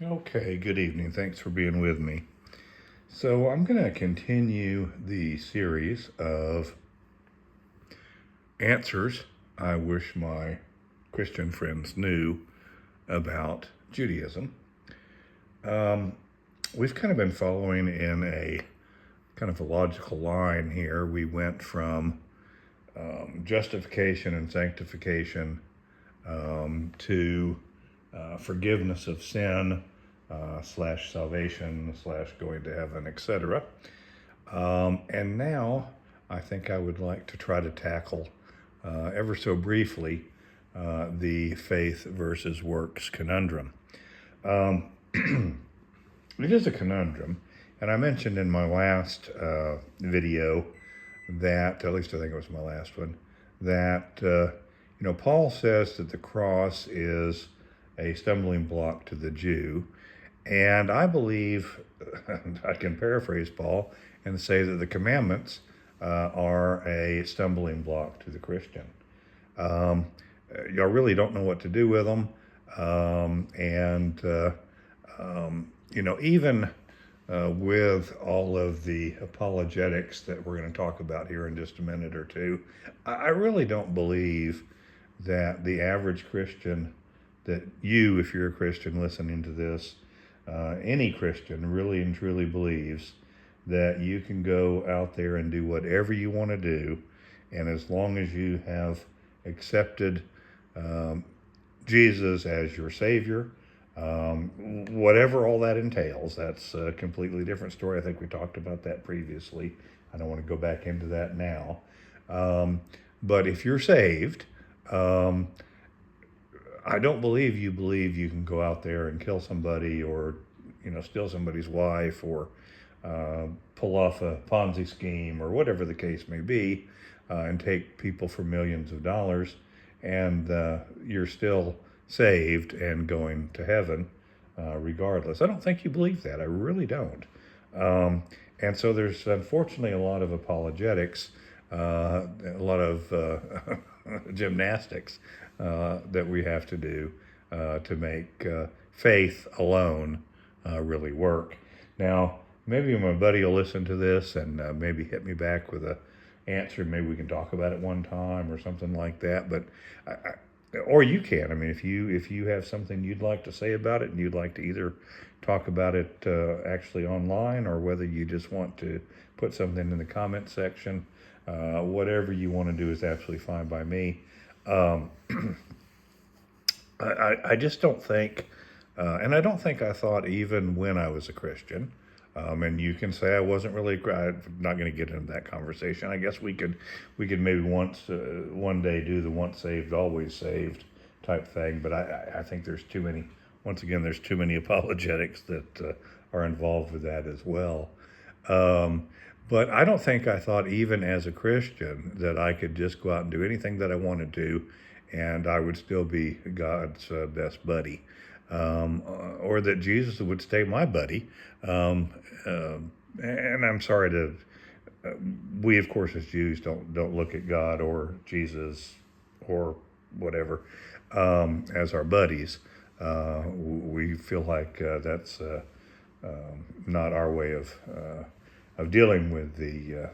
Okay, good evening. Thanks for being with me. So, I'm going to continue the series of answers I wish my Christian friends knew about Judaism. Um, we've kind of been following in a kind of a logical line here. We went from justification and sanctification to forgiveness of sin, slash salvation, slash going to heaven, etc. And now I think I would like to try to tackle ever so briefly the faith versus works conundrum. Um, it is a conundrum, and I mentioned in my last video that, at least I think it was my last one, that Paul says that the cross is a stumbling block to the Jew, and I believe I can paraphrase Paul and say that the commandments are a stumbling block to the Christian. Um, y'all really don't know what to do with them, even with all of the apologetics that we're going to talk about here in just a minute or two, I really don't believe that the average Christian, that you, if you're a Christian listening to this, any Christian really and truly believes that you can go out there and do whatever you want to do, and as long as you have accepted um, Jesus as your Savior, whatever all that entails, that's a completely different story. I think we talked about that previously. I don't want to go back into that now. Um, but if you're saved, um, I don't believe you can go out there and kill somebody or, steal somebody's wife or pull off a Ponzi scheme or whatever the case may be, and take people for millions of dollars, and you're still saved and going to heaven regardless. I don't think you believe that. I really don't. Um, and so there's unfortunately a lot of apologetics, a lot of gymnastics that we have to do to make faith alone really work. Now, maybe my buddy will listen to this and maybe hit me back with a answer. Maybe we can talk about it one time or something like that. But or you can. I mean, if you have something you'd like to say about it, and you'd like to either talk about it actually online, or whether you just want to put something in the comment section, whatever you want to do is absolutely fine by me. Um, I just don't think, and I don't think I thought even when I was a Christian. And you can say I wasn't really. I'm not going to get into that conversation. I guess we could maybe one day do the once saved always saved type thing. But I think there's too many. Once again, there's too many apologetics that are involved with that as well. Um, but I don't think I thought even as a Christian that I could just go out and do anything that I wanted to, and I would still be God's best buddy, or that Jesus would stay my buddy. Um, and I'm sorry to, we of course as Jews don't look at God or Jesus or whatever as our buddies. We feel like that's not our way of dealing with the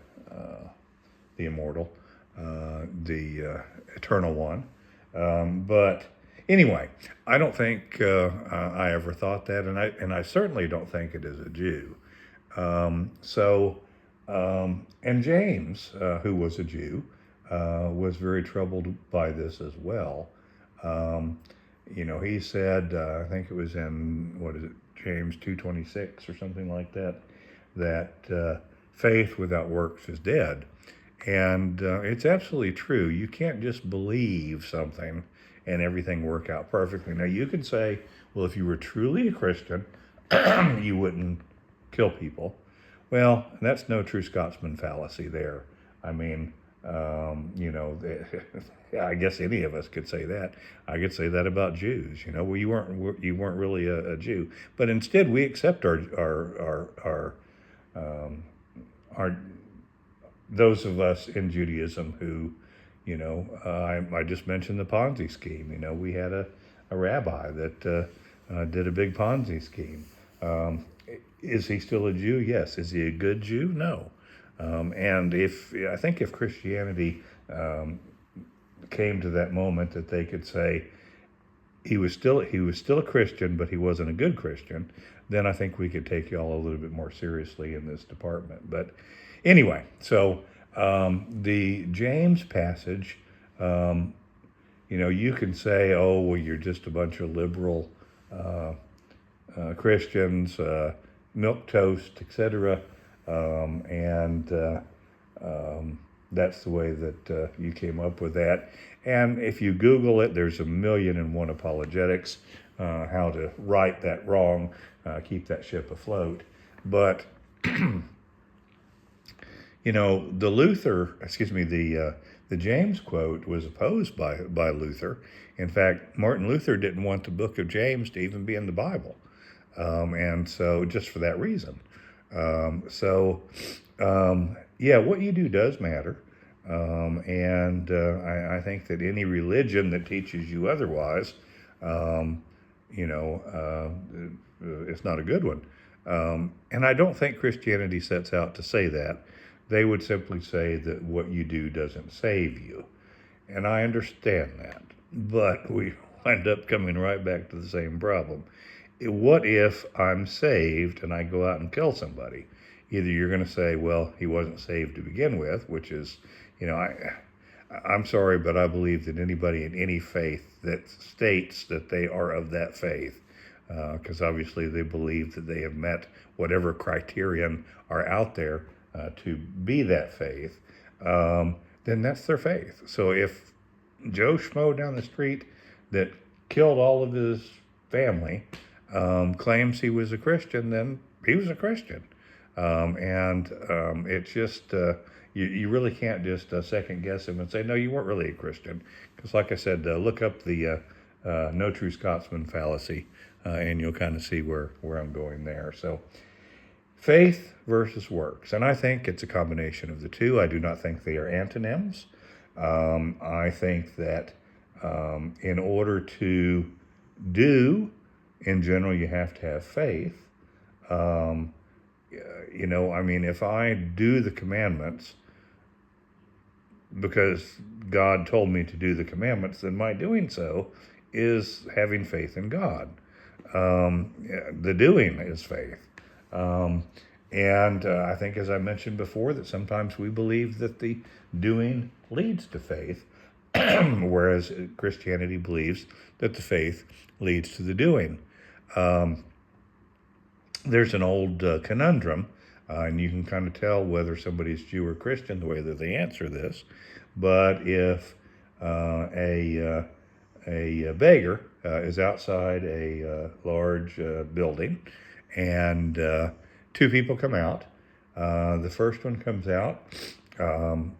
immortal, the eternal one. But anyway, I don't think I ever thought that, and I certainly don't think it as a Jew. And James, who was a Jew, was very troubled by this as well. Um, he said, I think it was in, what is it, James 2:26 or something like that, that faith without works is dead. And it's absolutely true. You can't just believe something and everything work out perfectly. Now, you could say, well, if you were truly a Christian, you wouldn't kill people. Well, that's no true Scotsman fallacy there. I mean, I guess any of us could say that. I could say that about Jews. Well, you weren't really a Jew, but instead we accept our those of us in Judaism who, I just mentioned the Ponzi scheme. We had a rabbi that did a big Ponzi scheme. Um, is he still a Jew? Yes. Is he a good Jew? No. And I think if Christianity came to that moment that they could say he was still a Christian, but he wasn't a good Christian, then I think we could take y'all a little bit more seriously in this department. But anyway, so the James passage, um, you can say, oh, well, you're just a bunch of liberal Christians, milk toast, etc. And that's the way that you came up with that. And if you Google it, there's a million and one apologetics, how to right that wrong, keep that ship afloat. But the James quote was opposed by Luther. In fact, Martin Luther didn't want the book of James to even be in the Bible, and so just for that reason. Yeah, what you do does matter, and I think that any religion that teaches you otherwise, um, it's not a good one. And I don't think Christianity sets out to say that. They would simply say that what you do doesn't save you. And I understand that. But we wind up coming right back to the same problem. What if I'm saved and I go out and kill somebody? Either you're going to say, well, he wasn't saved to begin with, which is, I'm sorry, but I believe that anybody in any faith that states that they are of that faith, because obviously they believe that they have met whatever criterion are out there to be that faith, then that's their faith. So if Joe Schmo down the street that killed all of his family claims he was a Christian, then he was a Christian. It's just, you really can't just second guess him and say, no, you weren't really a Christian. Because like I said, look up the no true Scotsman fallacy, and you'll kind of see where I'm going there. So faith versus works. And I think it's a combination of the two. I do not think they are antonyms. I think that in order to do, in general, you have to have faith. If I do the commandments because God told me to do the commandments, then my doing so is having faith in God. The doing is faith. I think, as I mentioned before, that sometimes we believe that the doing leads to faith, whereas Christianity believes that the faith leads to the doing. There's an old conundrum, and you can kind of tell whether somebody's Jew or Christian the way that they answer this. But if a beggar is outside a large building, and two people come out, the first one comes out and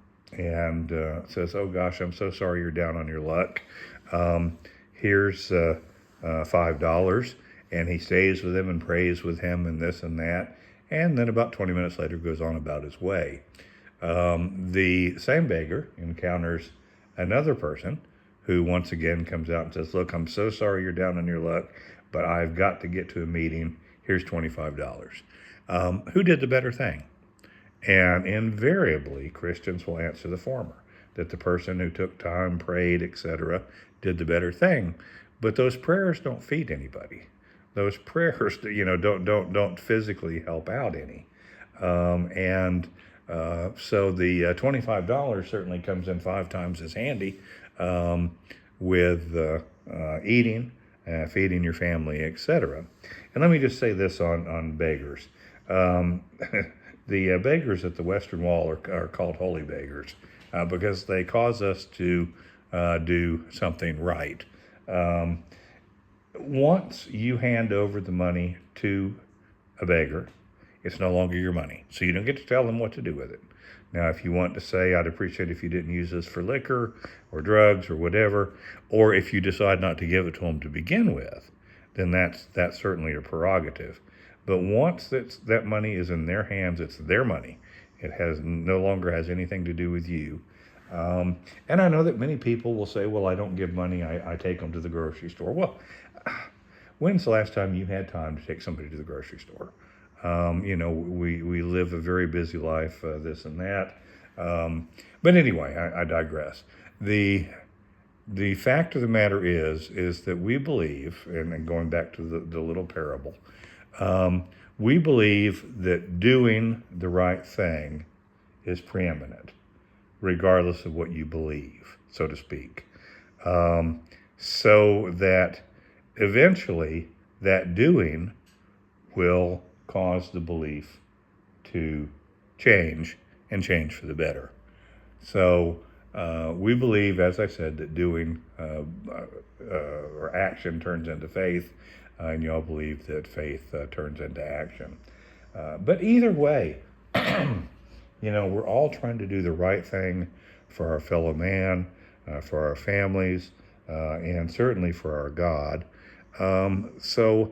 says, "Oh gosh, I'm so sorry you're down on your luck. Here's $5." And he stays with him and prays with him and this and that. And then about 20 minutes later goes on about his way. The same beggar encounters another person who once again comes out and says, "Look, I'm so sorry you're down on your luck, but I've got to get to a meeting. Here's $25. Who did the better thing? And invariably, Christians will answer the former, that the person who took time, prayed, etc., did the better thing. But those prayers don't feed anybody. Those prayers, don't physically help out any. So the $25 certainly comes in 5 times as handy with eating, feeding your family, etc. And let me just say this on beggars. The beggars at the Western Wall are called holy beggars because they cause us to do something right. Once you hand over the money to a beggar, it's no longer your money. So you don't get to tell them what to do with it. Now, if you want to say, I'd appreciate if you didn't use this for liquor or drugs or whatever, or if you decide not to give it to them to begin with, then that's certainly a prerogative. But once that money is in their hands, it's their money. It no longer has anything to do with you. And I know that many people will say, well, I don't give money, I take them to the grocery store. Well, When's the last time you had time to take somebody to the grocery store? We live a very busy life, this and that. But anyway, I digress. The fact of the matter is that we believe, and going back to the little parable, we believe that doing the right thing is preeminent, regardless of what you believe, so to speak. So that eventually that doing will cause the belief to change and change for the better. So we believe, as I said, that doing or action turns into faith, and y'all believe that faith turns into action. But either way, we're all trying to do the right thing for our fellow man, for our families, and certainly for our God. So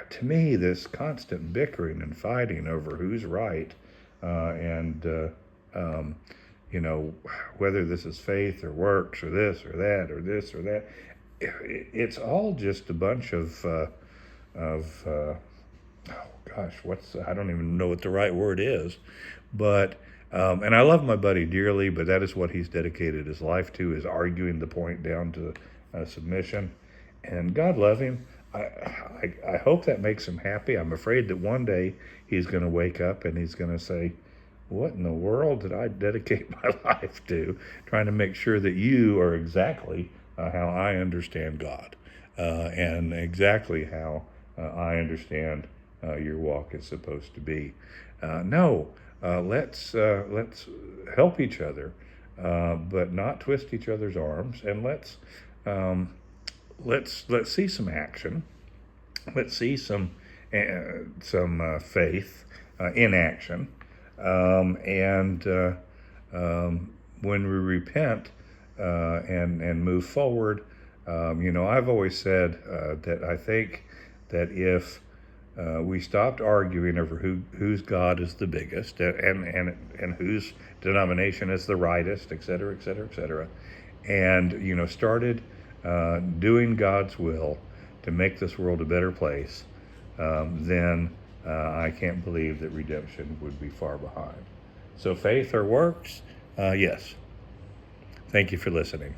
to me, this constant bickering and fighting over who's right and whether this is faith or works or this or that or this or that, it's all just a bunch of I don't even know what the right word is, but and I love my buddy dearly, but that is what he's dedicated his life to, is arguing the point down to submission. And God love him. I hope that makes him happy. I'm afraid that one day he's going to wake up and he's going to say, what in the world did I dedicate my life to, trying to make sure that you are exactly how I understand God and exactly how I understand your walk is supposed to be. Let's help each other, but not twist each other's arms, and let's see some action. Let's see some faith in action, and when we repent and move forward, I've always said that I think that if we stopped arguing over whose God is the biggest and whose denomination is the rightest, et cetera, et cetera, et cetera, and started doing God's will to make this world a better place, then I can't believe that redemption would be far behind. So faith or works? Yes. Thank you for listening.